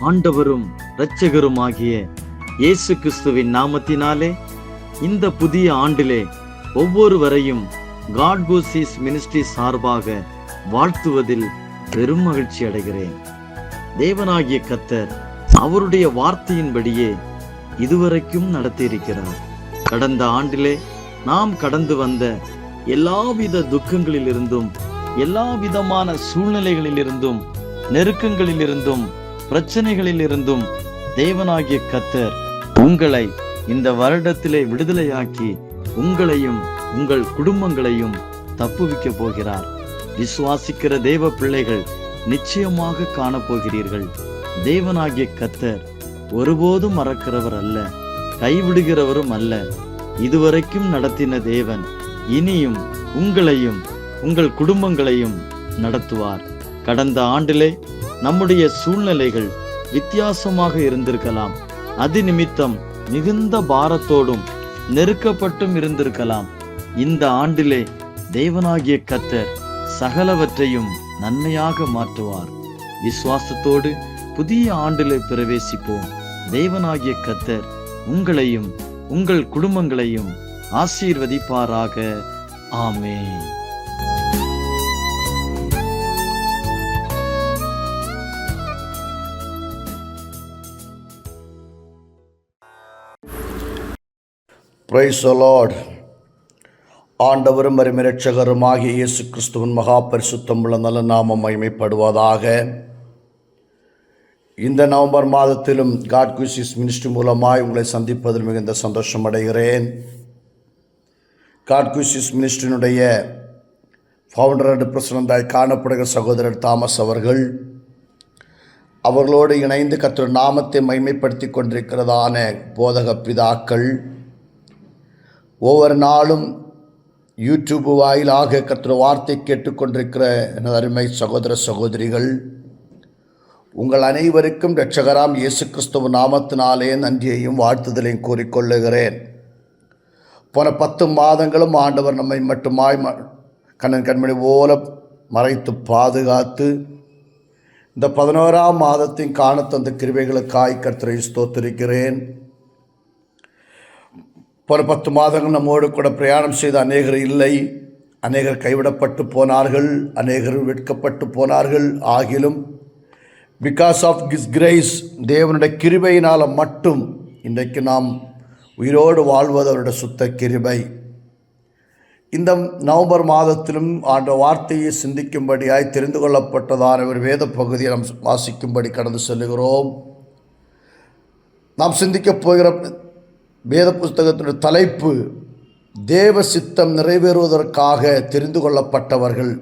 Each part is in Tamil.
ஆண்டவரும் இரட்சகருமாகிய இயேசு கிறிஸ்துவின் நாமத்தினாலே இந்த புதிய ஆண்டிலே ஒவ்வொருவரையும் காட் கூசிஸ் மினிஸ்ட்ரி சார்பாக வாழ்த்துவதில் பெரும் மகிழ்ச்சி அடைகிறேன். தேவனாகிய கர்த்தர் அவருடைய வார்த்தையின்படியே இதுவரைக்கும் நடத்தியிருக்கிறார். கடந்த ஆண்டிலே நாம் கடந்து வந்த எல்லாவித துக்கங்களிலிருந்தும், எல்லா விதமான சூழ்நிலைகளிலிருந்தும், நெருக்கங்களிலிருந்தும், பிரச்சனைகளிலிருந்தும் தேவனாகிய கர்த்தர் உங்களை இந்த வருடத்திலே விடுதலையாக்கி உங்களையும் உங்கள் குடும்பங்களையும் தப்புவிக்க போகிறார். விசுவாசிக்கிற தேவ பிள்ளைகள் நிச்சயமாக காணப்போகிறீர்கள். தேவனாகிய கர்த்தர் ஒருபோதும் மறக்கிறவர் அல்ல, கைவிடுகிறவரும் அல்ல. இதுவரைக்கும் நடத்தின தேவன் இனியும் உங்களையும் உங்கள் குடும்பங்களையும் நடத்துவார். கடந்த ஆண்டிலே நம்முடைய சூழ்நிலைகள் வித்தியாசமாக இருந்திருக்கலாம். அது நிமித்தம் மிகுந்த பாரத்தோடும் நெருக்கப்பட்டும் இருந்திருக்கலாம். இந்த ஆண்டிலே தேவனாகிய கர்த்தர் சகலவற்றையும் நன்மையாக மாற்றுவார். விசுவாசத்தோடு புதிய ஆண்டிலே பிரவேசிப்போம். தேவனாகிய கர்த்தர் உங்களையும் உங்கள் குடும்பங்களையும் ஆசீர்வதிப்பாராக. ஆமென். Praise the lord. ஆண்டவரும் இரட்சகருமாகிய இயேசு கிறிஸ்துவின் மகா பரிசுத்தமுள்ள நல்ல நாமம் மகிமைப்படுவதாக. இந்த நவம்பர் மாதத்திலும் காட் கூசிஸ் மினிஸ்ட்ரி மூலமாய் உங்களை சந்திப்பதில் மிகுந்த சந்தோஷம் அடைகிறேன். காட் கூசிஸ் மினிஸ்ட்ரியினுடைய ஃபவுண்டர் அண்ட் பிரசிடண்டாய் காணப்படுகிற சகோதரர் தாமஸ் அவர்களோடு இணைந்து கர்த்தர் நாமத்தை மகிமைப்படுத்தி கொண்டிருக்கிறதான போதக பிதாக்கள், ஒவ்வொரு நாளும் யூடியூப் வாயிலாக கர்த்தர் வார்த்தை கேட்டுக்கொண்டிருக்கிற எனது அருமை சகோதர சகோதரிகள், உங்கள் அனைவருக்கும் இரட்சகராம் இயேசு கிறிஸ்துவ நாமத்தினாலே நன்றியையும் வாழ்த்துதலையும் கூறிக்கொள்ளுகிறேன். போன 10 மாதங்களும் ஆண்டவர் நம்மை மட்டுமாய் கண்ணன் கண்மணி போல மறைத்து பாதுகாத்து இந்த 11ஆம் மாதத்தின் காண தந்த கிருபைகளுக்காய் கர்த்தரை ஸ்தோத்திரிக்கிறேன். போன 10 மாதங்கள் நம்மோடு கூட பிரயாணம் செய்த அநேகர் இல்லை. அநேகர் கைவிடப்பட்டு போனார்கள், அநேகர் வெட்கப்பட்டு போனார்கள். ஆகிலும் பிகாஸ் ஆஃப் கிஸ் கிரேஸ், தேவனுடைய கிருபையினால் மட்டும் இன்றைக்கு நாம் உயிரோடு வாழ்வது அவருடைய சுத்த கிருபை. இந்த நவம்பர் மாதத்திலும் ஆண்ட வார்த்தையை சிந்திக்கும்படியாய் தெரிந்து கொள்ளப்பட்டதான ஒரு வேத பகுதியை நாம் வாசிக்கும்படி கடந்து செல்லுகிறோம். நாம் சிந்திக்கப் போகிற வேத புஸ்தகத்தினுடைய தலைப்பு தேவ சித்தம் நிறைவேறுவதற்காக தெரிந்து கொள்ளப்பட்டவர்கள்.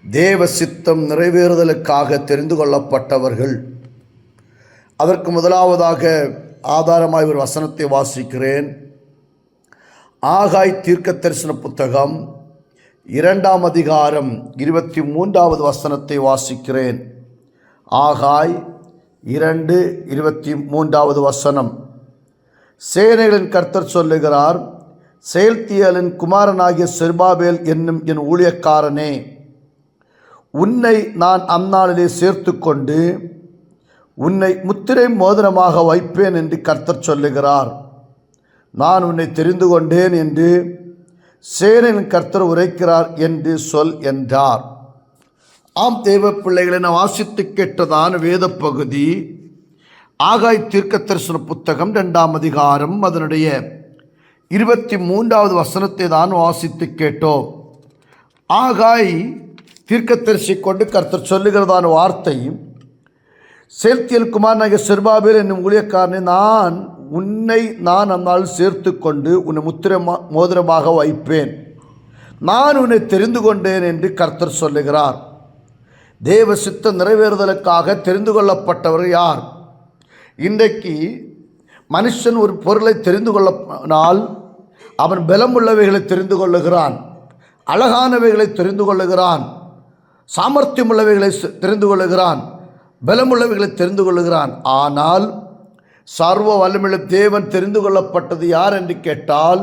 தேவ சித்தம் நிறைவேறுதலுக்காக தெரிந்து கொள்ளப்பட்டவர்கள். அதற்கு முதலாவதாக ஆதாரமாய் ஒரு வசனத்தை வாசிக்கிறேன். ஆகாய் தீர்க்க தரிசன புத்தகம் 2ஆம் அதிகாரம் 23வது வசனத்தை வாசிக்கிறேன். ஆகாய் 2:23வது வசனம். சேனைகளின் கர்த்தர் சொல்லுகிறார், செயல்தியலின் குமாரனாகிய செருபாபேல் என்னும் என் ஊழியக்காரனே, உன்னை நான் அந்நாளிலே சேர்த்து கொண்டு உன்னை முத்திரை மோதிரமாக வைப்பேன் என்று கர்த்தர் சொல்லுகிறார். நான் உன்னை தெரிந்து கொண்டேன் என்று சேனையின் கர்த்தர் உரைக்கிறார் என்று சொல் என்றார். ஆம் தேவ பிள்ளைகளை நான் வாசித்து கேட்டதான வேத பகுதி ஆகாய் தீர்க்க தரிசன புத்தகம் 2ஆம் அதிகாரம் அதனுடைய 23வது வசனத்தை தான் வாசித்து கேட்டோம். ஆகாய் தீர்க்கதரிசி கொண்டு கர்த்தர் சொல்லுகிறதான வார்த்தை, செயல்தியல் குமாரனாகிய செருபாபேல் என்னும் ஊழியக்காரனை நான் அந்நாள் சேர்த்து கொண்டு உன்னை முத்திரை மோதிரமாக வைப்பேன். நான் உன்னை தெரிந்து கொண்டேன் என்று கர்த்தர் சொல்லுகிறார். தேவ சித்தம் நிறைவேறுதலுக்காக தெரிந்து கொள்ளப்பட்டவர் யார்? இன்றைக்கு மனுஷன் ஒரு பொருளை தெரிந்து கொள்ளனால் அவன் பலமுள்ளவைகளை தெரிந்து கொள்ளுகிறான், அழகானவைகளை தெரிந்து கொள்ளுகிறான், சாமர்த்தியம் உள்ளவைகளை தெரிந்து கொள்ளுகிறான், பலமுள்ளவைகளை தெரிந்து கொள்ளுகிறான். ஆனால் சர்வ வல்லமையுள்ள தேவன் தெரிந்து கொள்ளப்பட்டது யார் என்று கேட்டால்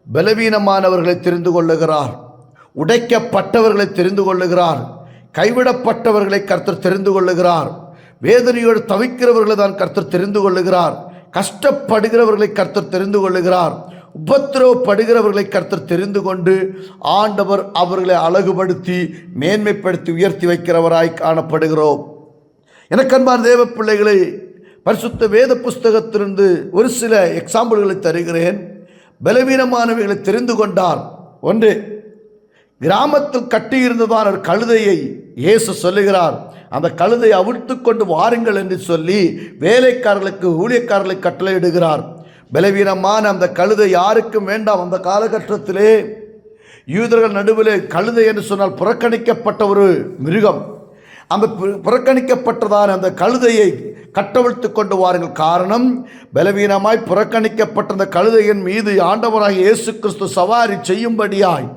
பலவீனமானவர்களை தெரிந்து கொள்ளுகிறார், உடைக்கப்பட்டவர்களை தெரிந்து கொள்ளுகிறார், கைவிடப்பட்டவர்களை கர்த்தர் தெரிந்து கொள்ளுகிறார், வேதனையோடு தவிக்கிறவர்களை தான் கர்த்தர் தெரிந்து கொள்ளுகிறார். கஷ்டப்படுகிறவர்களை கர்த்தர் தெரிந்து கொள்ளுகிறார். உபத்திரவப்படுகிறவர்களை கர்த்தர் தெரிந்து கொண்டு ஆண்டவர் அவர்களை அழகுபடுத்தி மேன்மைப்படுத்தி உயர்த்தி வைக்கிறவராய் காணப்படுகிறோம். எனக்கு அன்பான தேவ பிள்ளைகளை, பரிசுத்த வேத புஸ்தகத்திலிருந்து ஒரு சில எக்ஸாம்பிள்களை தருகிறேன். பலவீனமானவைகளை தெரிந்து கொண்டார். ஒன்று, கிராமத்தில் கட்டியிருந்ததான ஒரு கழுதையை இயேசு சொல்லுகிறார், அந்த கழுதையை அவிழ்த்து கொண்டு வாருங்கள் என்று சொல்லி வேலைக்காரர்களுக்கு ஊழியக்காரர்களை கட்டளையிடுகிறார். பலவீனமான அந்த கழுதை யாருக்கும் வேண்டாம். அந்த காலகட்டத்திலே யூதர்கள் நடுவிலே கழுதை என்று சொன்னால் புறக்கணிக்கப்பட்ட ஒரு மிருகம். அந்த புறக்கணிக்கப்பட்டதான அந்த கழுதையை கட்டவிழ்த்து கொண்டு வாருங்கள். காரணம், பலவீனமாய் புறக்கணிக்கப்பட்ட அந்த கழுதையின் மீது ஆண்டவராகிய இயேசு கிறிஸ்து சவாரி செய்யும்படியாய்,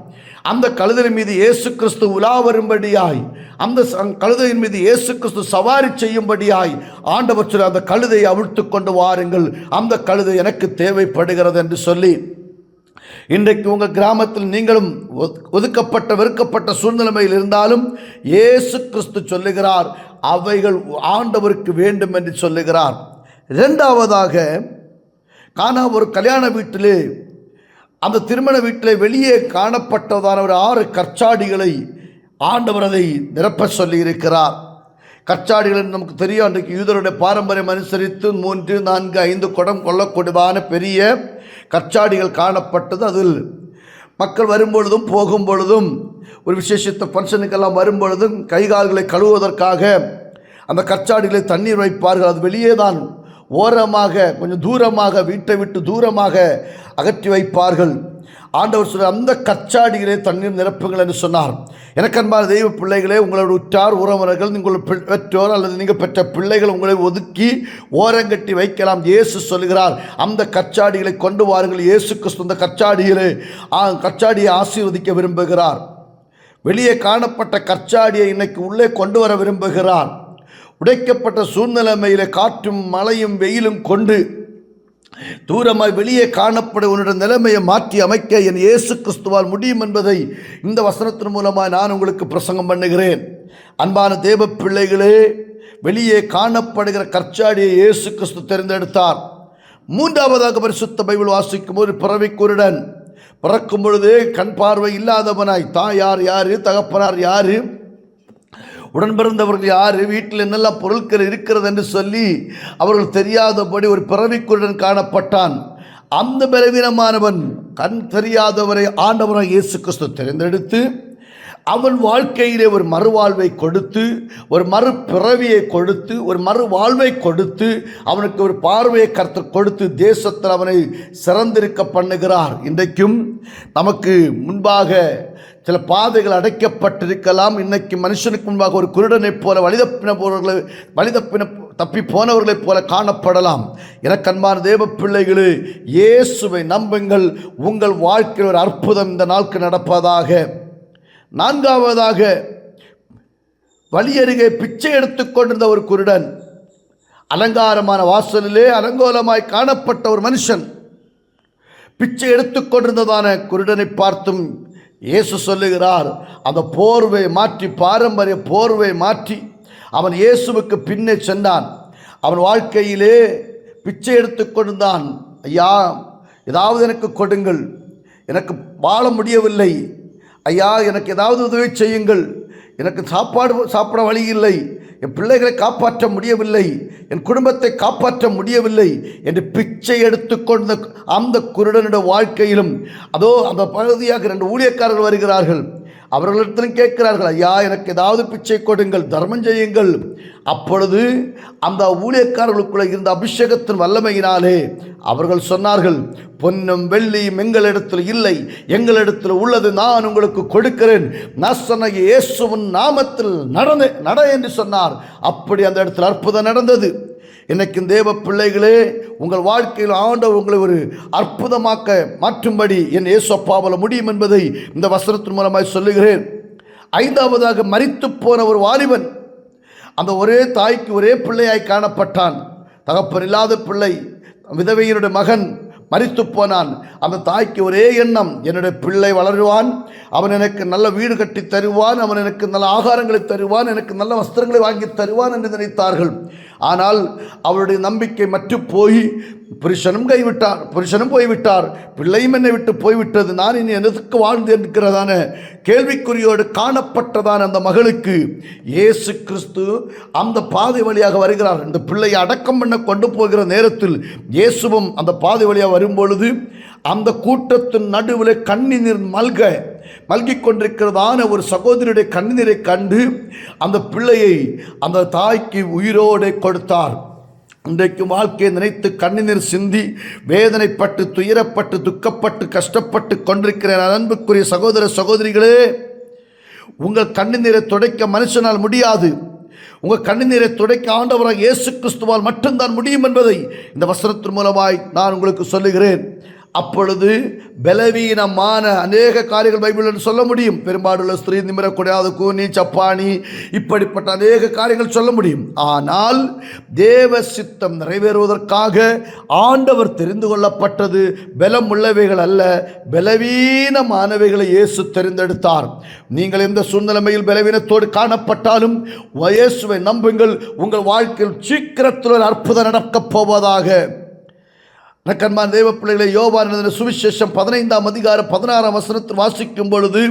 அந்த கழுதையின் மீது இயேசு கிறிஸ்து உலா வரும்படியாய், அந்த கழுதையின் மீது இயேசு கிறிஸ்து சவாரி செய்யும்படியாய் ஆண்டவர் சொல்லி அந்த கழுதையை அவிழ்த்து கொண்டு வாருங்கள், அந்த கழுதை எனக்கு தேவைப்படுகிறது என்று சொல்லி, இன்றைக்கு உங்கள் கிராமத்தில் நீங்களும் ஒதுக்கப்பட்ட வெறுக்கப்பட்ட சூழ்நிலைமையில் இருந்தாலும் இயேசு கிறிஸ்து சொல்லுகிறார், அவைகள் ஆண்டவருக்கு வேண்டும் என்று சொல்லுகிறார். இரண்டாவதாக, காணா ஒரு கல்யாண வீட்டிலே, அந்த திருமண வீட்டிலே வெளியே காணப்பட்டதான ஒரு 6 கற்சாடிகளை ஆண்டவர் அதை நிரப்ப சொல்லி இருக்கிறார். கற்சாடிகள் நமக்கு தெரியும். அன்றைக்கு யூதருடைய பாரம்பரியம் அனுசரித்து 3, 4, 5 குடம் கொள்ளக்கூடியதான பெரிய கற்சாடிகள் காணப்பட்டது. அதில் மக்கள் வரும்பொழுதும் போகும் பொழுதும் ஒரு விசேஷித்த ஃபங்க்ஷனுக்கெல்லாம் வரும்பொழுதும் கைகால்களை கழுவுவதற்காக அந்த கற்சாடிகளை தண்ணீர் வைப்பார்கள். அது வெளியே தான் ஓரமாக கொஞ்சம் தூரமாக, வீட்டை விட்டு தூரமாக அகற்றி வைப்பார்கள். ஆண்டவர் சொல்ல அந்த கற்சாடிகளே தண்ணீர் நிரப்புங்கள் என்று சொன்னார். எனக்கு அன்பான தெய்வ பிள்ளைகளே, உங்களோட உற்றார் உறவினர்கள், உங்கள் பெற்றோர் அல்லது நீங்கள் பெற்ற பிள்ளைகள் உங்களை ஒதுக்கி ஓரங்கட்டி வைக்கலாம். இயேசு சொல்கிறார், அந்த கற்சாடிகளை கொண்டு வாருங்கள். இயேசு கிறிஸ்து அந்த கற்சாடியை ஆசீர்வதிக்க விரும்புகிறார். வெளியே காணப்பட்ட கற்சாடியை இன்னைக்கு உள்ளே கொண்டு வர விரும்புகிறார். உடைக்கப்பட்ட சூழ்நிலைமையிலே காற்றும் மழையும் வெயிலும் கொண்டு தூரமாய் வெளியே காணப்பட உன்னுடைய நிலைமையை மாற்றி அமைக்க என் இயேசு கிறிஸ்துவால் முடியும் என்பதை இந்த வசனத்தின் மூலமாக நான் உங்களுக்கு பிரசங்கம் பண்ணுகிறேன். அன்பான தேவ பிள்ளைகளே, வெளியே காணப்படுகிற கற்சாடியை இயேசு கிறிஸ்து தேர்ந்தெடுத்தார். மூன்றாவதாக பரிசுத்த பைபிள் வாசிக்கும் ஒரு பிறவி குருடன் பிறக்கும் பொழுதே கண் பார்வை இல்லாதவனாய், தாயார் யாரு, தகப்பனார் யாரு, உடன் பிறந்தவர்கள் யார், வீட்டில் என்னெல்லாம் பொருட்கள் இருக்கிறது என்று சொல்லி அவர்கள் தெரியாதபடி ஒரு பிறவிக்குடன் காணப்பட்டான். அந்த பலவீனமானவன், கண் தெரியாதவரை ஆண்டவராக இயேசு கிறிஸ்து தெரிந்தெடுத்து அவன் வாழ்க்கையிலே ஒரு மறுவாழ்வை கொடுத்து, ஒரு மறுபிறவியை கொடுத்து, ஒரு மறுவாழ்வை கொடுத்து, அவனுக்கு ஒரு பார்வையை கர்த்தர் கொடுத்து தேசத்தில் அவனை சிறந்திருக்க பண்ணுகிறார். இன்றைக்கும் நமக்கு முன்பாக சில பாதைகள் அடைக்கப்பட்டிருக்கலாம். இன்னைக்கு மனுஷனுக்கு முன்பாக ஒரு குருடனைப் போல தப்பி போனவர்களைப் போல காணப்படலாம். எனக்கு அன்பான தேவ பிள்ளைகளே, இயேசுவை நம்புங்கள். உங்கள் வாழ்க்கையில் ஒரு அற்புதம் இந்த நாட்கள் நடப்பதாக. நான்காவதாக, வழியருகே பிச்சை எடுத்துக்கொண்டிருந்த ஒரு குருடன், அலங்காரமான வாசலிலே அலங்கோலமாய் காணப்பட்ட ஒரு மனுஷன் பிச்சை எடுத்துக்கொண்டிருந்ததான குருடனை பார்த்தும் இயேசு சொல்லுகிறார், அந்த போர்வை மாற்றி, பாரம்பரிய போர்வை மாற்றி அவன் இயேசுவுக்கு பின்னே சென்றான். அவன் வாழ்க்கையிலே பிச்சை எடுத்துக்கொண்டிருந்தான். ஐயா, ஏதாவது எனக்கு கொடுங்கள், எனக்கு வாழ முடியவில்லை, ஐயா எனக்கு ஏதாவது உதவி செய்யுங்கள், எனக்கு சாப்பிட வழி இல்லை, என் பிள்ளைகளை காப்பாற்ற முடியவில்லை, என் குடும்பத்தை காப்பாற்ற முடியவில்லை என்று பிச்சை எடுத்துக்கொண்ட அந்த குருடனுடைய வாழ்க்கையிலும் அதோ அந்த பகுதியாக 2 ஊழியக்காரர்கள் வருகிறார்கள். அவர்களிடத்திலும் கேட்கிறார்கள், ஐயா எனக்கு ஏதாவது பிச்சை கொடுங்கள், தர்மம் செய்யுங்கள். அப்பொழுது அந்த ஊழியக்காரர்களுக்குள்ள இருந்த அபிஷேகத்தின் வல்லமையினாலே அவர்கள் சொன்னார்கள், பொன்னும் வெள்ளியும் எங்களிடத்தில் இல்லை, எங்களிடத்தில் உள்ளது நான் உங்களுக்கு கொடுக்கிறேன், நாசனாகிய இயேசுவின் நாமத்தில் நட என்று சொன்னார். அப்படி அந்த இடத்தில் அற்புதம் நடந்தது. இன்னைக்கு தேவ பிள்ளைகளே, உங்கள் வாழ்க்கையில் ஆண்டவர் உங்களை ஒரு அற்புதமாக்க மாற்றும்படி என் இயேசு அப்பாவால் முடியும் என்பதை இந்த வசனத்தின் மூலமாய் சொல்லுகிறேன். ஐந்தாவதாக, மரித்து போன ஒரு வாலிபன், அந்த ஒரே தாய்க்கு ஒரே பிள்ளையாய் காணப்பட்டான். தகப்பன் இல்லாத பிள்ளை, விதவையினுடைய மகன் மரித்து போனான். அந்த தாய்க்கு ஒரே எண்ணம், என்னுடைய பிள்ளை வளருவான், அவன் எனக்கு நல்ல வீடு கட்டி தருவான், அவன் எனக்கு நல்ல ஆகாரங்களை தருவான், எனக்கு நல்ல வஸ்திரங்களை வாங்கி தருவான் என்று நினைத்தார்கள். ஆனால் அவருடைய நம்பிக்கை மற்று போய் புருஷனும் போய்விட்டார், பிள்ளையும் என்னை விட்டு போய்விட்டது, நான் இனி எதற்கு வாழ்ந்து இருக்கிறதான கேள்விக்குறியோடு காணப்பட்டதான அந்த மகளுக்கு இயேசு கிறிஸ்து அந்த பாதை வழியாக வருகிறார். இந்த பிள்ளையை அடக்கம் பண்ண கொண்டு போகிற நேரத்தில் இயேசுவும் அந்த பாதை வழியாக வரும்பொழுது அந்த கூட்டத்தின் நடுவில் கண்ணீர் மல்கிக் கொண்டிருக்கிறதான ஒரு சகோதரியுடைய கண்ணீரை கண்டு அந்த பிள்ளையை அந்த தாய்க்கு உயிரோடு கொடுத்தார். இன்றைக்கு வாழ்க்கையை நினைத்து கண்ணீர் சிந்தி வேதனைப்பட்டு துயரப்பட்டு துக்கப்பட்டு கஷ்டப்பட்டு கொண்டிருக்கிற அன்புக்குரிய சகோதர சகோதரிகளே, உங்கள் கண்ணீரை துடைக்க மனுஷனால் முடியாது. உங்கள் கண்ணீரை துடைக்க ஆண்டவராக இயேசு கிறிஸ்துவால் மட்டும்தான் முடியும் என்பதை இந்த வசனத்தின் மூலமாய் நான் உங்களுக்கு சொல்லுகிறேன். அப்பொழுது பலவீனமான அநேக காரியங்கள் பைபிளில் சொல்ல முடியும். பெரும்பாலுள்ள ஸ்திரீ நிமிரக்கூடாது, கூனி சப்பானி, இப்படிப்பட்ட அநேக காரியங்கள் சொல்ல முடியும். ஆனால் தேவ சித்தம் நிறைவேறுவதற்காக ஆண்டவர் தெரிந்து கொள்ளப்பட்டது பலம் உள்ளவைகள் அல்ல, பலவீனமானவைகளை இயேசு தெரிந்தெடுத்தார். நீங்கள் எந்த சூழ்நிலைமையில் பலவீனத்தோடு காணப்பட்டாலும் இயேசுவை நம்புங்கள், உங்கள் வாழ்க்கையில் சீக்கிரத்தில் ஒரு அற்புதம் நடக்கப் போவதாக. நக்கன்மான் தேவ பிள்ளைகளை, யோவான் சுவிசேஷம் 15ஆம் அதிகாரம் 16ஆம் வசனத்தில் வாசிக்கும் பொழுது,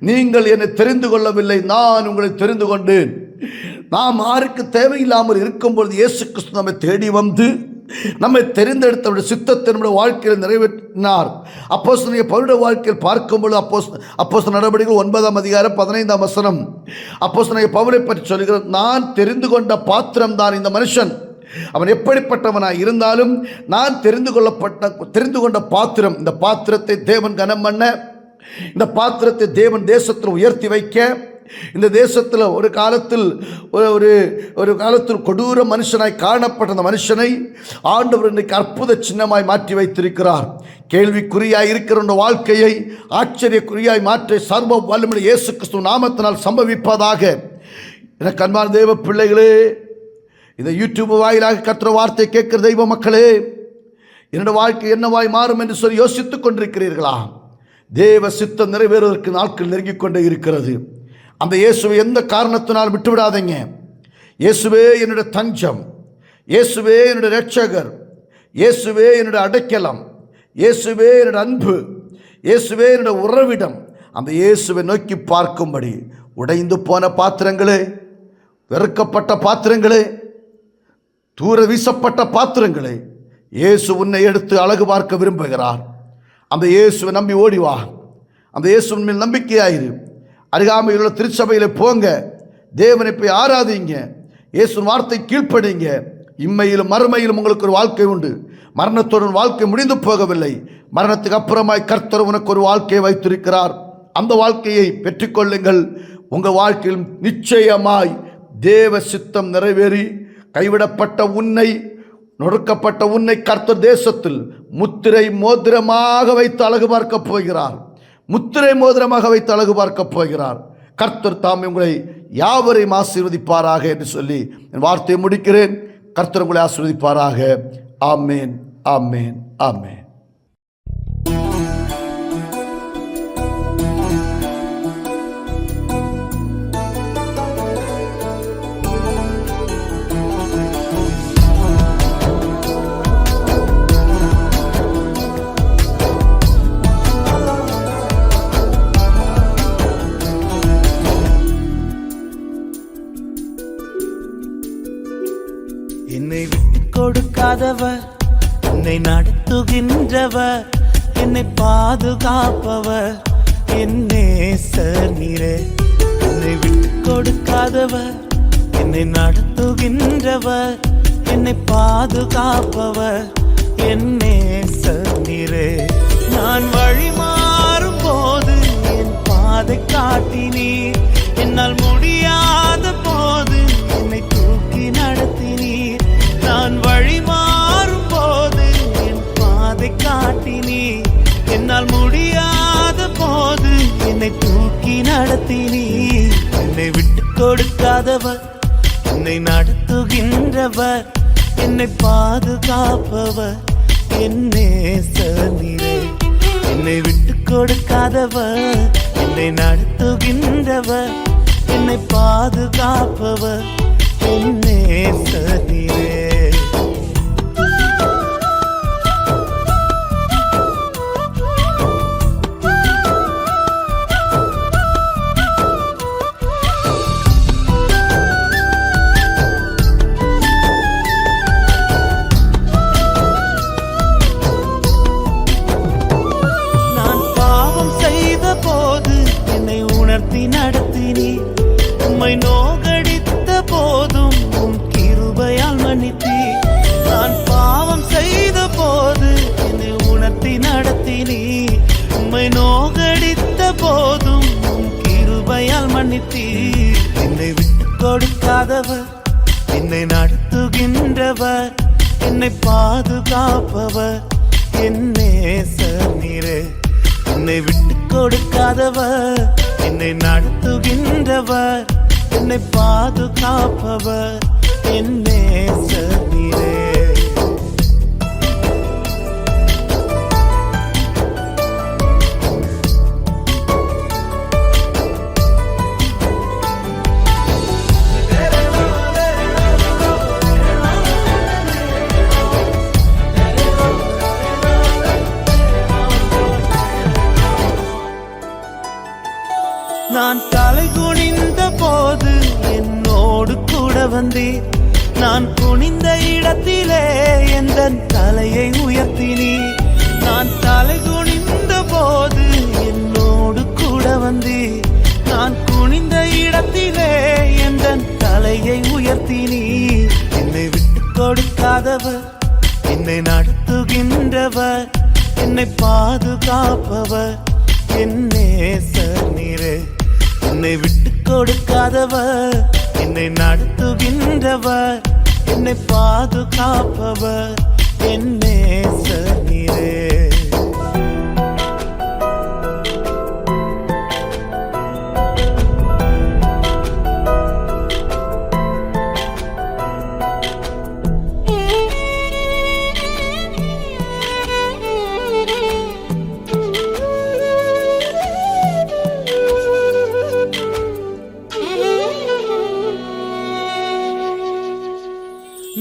நீங்கள் என்னை தெரிந்து கொள்ளவில்லை, நான் உங்களை தெரிந்து கொண்டேன். நாம் யாருக்கு தேவையில்லாமல் இருக்கும் பொழுது இயேசு கிறிஸ்து நம்மை தேடி வந்து நம்மை தெரிந்தெடுத்தவருடைய சித்தத்தை நம்முடைய வாழ்க்கையில் நிறைவேற்றினார். அப்போஸ்தலனாகிய பவுலுடைய வாழ்க்கையில் பார்க்கும்பொழுது அப்போஸ்தலர் நடவடிக்கைகள் 9ஆம் அதிகாரம் 15ஆம் வசனம் அப்போஸ்தலனாகிய பவுலை பற்றி சொல்கிறார். நான் தெரிந்து கொண்ட பாத்திரம் தான் இந்த மனுஷன். அவன் எப்படிப்பட்டவனாய் இருந்தாலும் நான் தெரிந்து கொண்ட பாத்திரம். இந்த பாத்திரத்தை தேவன் கனம் பண்ண, இந்த பாத்திரத்தை தேவன் தேசத்தில் உயர்த்தி வைக்க, இந்த தேசத்தில் ஒரு காலத்தில் கொடூர மனுஷனாய் காணப்பட்ட அந்த மனுஷனை ஆண்டவர் இன்றைக்கு அற்புத சின்னமாய் மாற்றி வைத்திருக்கிறார். கேள்விக்குறியாய் இருக்கிற வாழ்க்கையை ஆச்சரியக்குறியாய் மாற்ற சர்வ வல்லமையுள்ள இயேசு கிறிஸ்து நாமத்தினால் சம்பவிப்பதாக. எனக்கு அன்பான தேவ பிள்ளைகளே, இந்த யூடியூப் வாயிலாக கர்த்தர் வார்த்தை கேட்கிற தெய்வ மக்களே, என்னோட வாழ்க்கை என்னவாய் மாறும் என்று சொல்லி யோசித்துக் கொண்டிருக்கிறீர்களா? தேவ சித்தம் நிறைவேறுவதற்கு நாட்கள் நெருங்கிக் கொண்டே இருக்கிறது. அந்த இயேசுவை எந்த காரணத்தினால் விட்டுவிடாதீங்க. இயேசுவே என்னுடைய தஞ்சம், இயேசுவே என்னுடைய இரட்சகர், இயேசுவே என்னுடைய அடைக்கலம், இயேசுவே என்னுடைய அன்பு, இயேசுவே என்னுடைய உறவிடம். அந்த இயேசுவை நோக்கி பார்க்கும்படி உடைந்து போன பாத்திரங்களே, வெறுக்கப்பட்ட பாத்திரங்களே, தூர வீசப்பட்ட பாத்திரங்களை இயேசு உன்னை எடுத்து அழகு பார்க்க விரும்புகிறார். அந்த இயேசுவை நம்பி ஓடிவா. அந்த இயேசுவின் மேல் நம்பிக்கையாயிரு. அருகாமையில் உள்ள திருச்சபையில் போங்க, தேவனை போய் ஆராதிங்க, இயேசுவின் வார்த்தை கீழ்ப்படிங்க. இம்மையிலும் மறுமையிலும் உங்களுக்கு ஒரு வாழ்க்கை உண்டு. மரணத்துடன் வாழ்க்கை முடிந்து போகவில்லை. மரணத்துக்கு அப்புறமாய் கர்த்தர் உனக்கு ஒரு வாழ்க்கையை வைத்திருக்கிறார். அந்த வாழ்க்கையை பெற்றுக்கொள்ளுங்கள். உங்கள் வாழ்க்கையில் நிச்சயமாய் தேவ சித்தம் நிறைவேறி கைவிடப்பட்ட உன்னை, நொறுக்கப்பட்ட உன்னை கர்த்தர் தேசத்தில் முத்திரை மோதிரமாக வைத்து அழகு பார்க்கப் போகிறார். முத்திரை மோதிரமாக வைத்து அழகு பார்க்கப் போகிறார். கர்த்தர் தாம் உங்களை யாவரையும் ஆசீர்வதிப்பாராக என்று சொல்லி என் வார்த்தையை முடிக்கிறேன். கர்த்தர் உங்களை ஆசீர்வதிப்பாராக. ஆமேன், ஆமேன், ஆமேன். என்னை விட்டு கொடுக்காதவர், என்னை நடத்துகின்றவர், என்னை பாதுகாப்பவர், என் நேசர் நீரே. என்னை விட்டு கொடுக்காதவர், என்னை நடத்துகின்றவர், என்னை பாதுகாப்பவர், என் நேசர் நீரே. நான் வழி மாறும் போது என் பாதை காட்டினீர், என்னால் முடியாத போது என்னை தூக்கி நடத்தினீர். நான் வழி மாறும் போது என் பாதை காட்டினீர், என்னால் முடியாத போது என்னை தூக்கி நடத்தினீர். என்னை விட்டு கொடுக்காதவர், என்னை நடத்துகின்றவர், என்னை பாதுகாப்பவர், என் நேசர் நீரே. என்னை விட்டு கொடுக்காதவர், என்னை நடத்துகின்றவர், என்னை பாதுகாப்பவர், என் நேசர் நீரே. நடத்தினீ உம்மை நோகடித்த போதும் உம் கிருபையால் மன்னித்தீ. நான் பாவம் செய்த போது என்னை உணர்த்தி நடத்தினீ உம்மை நோகடித்த போதும் உம் கிருபையால் மன்னித்தீ. என்னை விட்டு கொடுக்காதவர், என்னை நடத்துகின்றவர், என்னை பாதுகாப்பவர், என் நேசர் நீரே. என்னை விட்டு கொடுக்காதவர், என்னை நடத்துகின்றவர், என்னை பாதுகாப்பவர், என் நேசர் நீரே. நான் தலை குனிந்த போது என்னோடு கூட வந்தீர். நான் குனிந்த இடத்திலே எந்த தலையை உயர்த்தினீர். நான் தலை குனிந்த போது என்னோடு கூட வந்தீர். நான் குனிந்த இடத்திலே எந்த தலையை உயர்த்தினீர். என்னை விட்டு கொடுக்காதவர், என்னை நடத்துகின்றவர், என்னை பாதுகாப்பவர், என் நேசர் நீரே. என்னை விட்டு கொடுக்காதவர், என்னை நடத்துகின்றவர், என்னை பாதுகாப்பவர், என் நேசர் நீரே.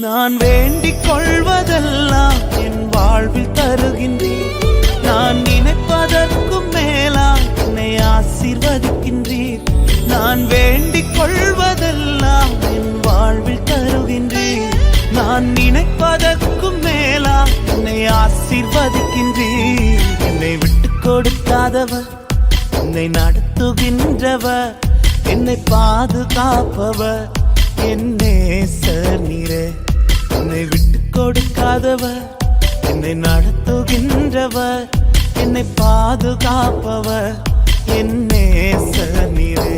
நான் வேண்டிக் கொள்வதெல்லாம் என் வாழ்வில் தருகின்றீர். நான் நினைப்பதற்கும் மேலாம் என்னை ஆசீர்வதிக்கின்றீர். நான் வேண்டிக் கொள்வதெல்லாம் என் வாழ்வில் தருகின்றீர். நான் நினைப்பதற்கும் மேலாம் என்னை ஆசீர்வதிக்கின்றீர். என்னை விட்டு கொடுக்காதவர், என்னை நடத்துகின்றவர், என்னை பாதுகாப்பவர், என் நேசர் நீரே. என்னை விட்டு கொடுக்காதவர், என்னை நடத்துகின்றவர், என்னை பாதுகாப்பவர், என் நேசர் நீரே.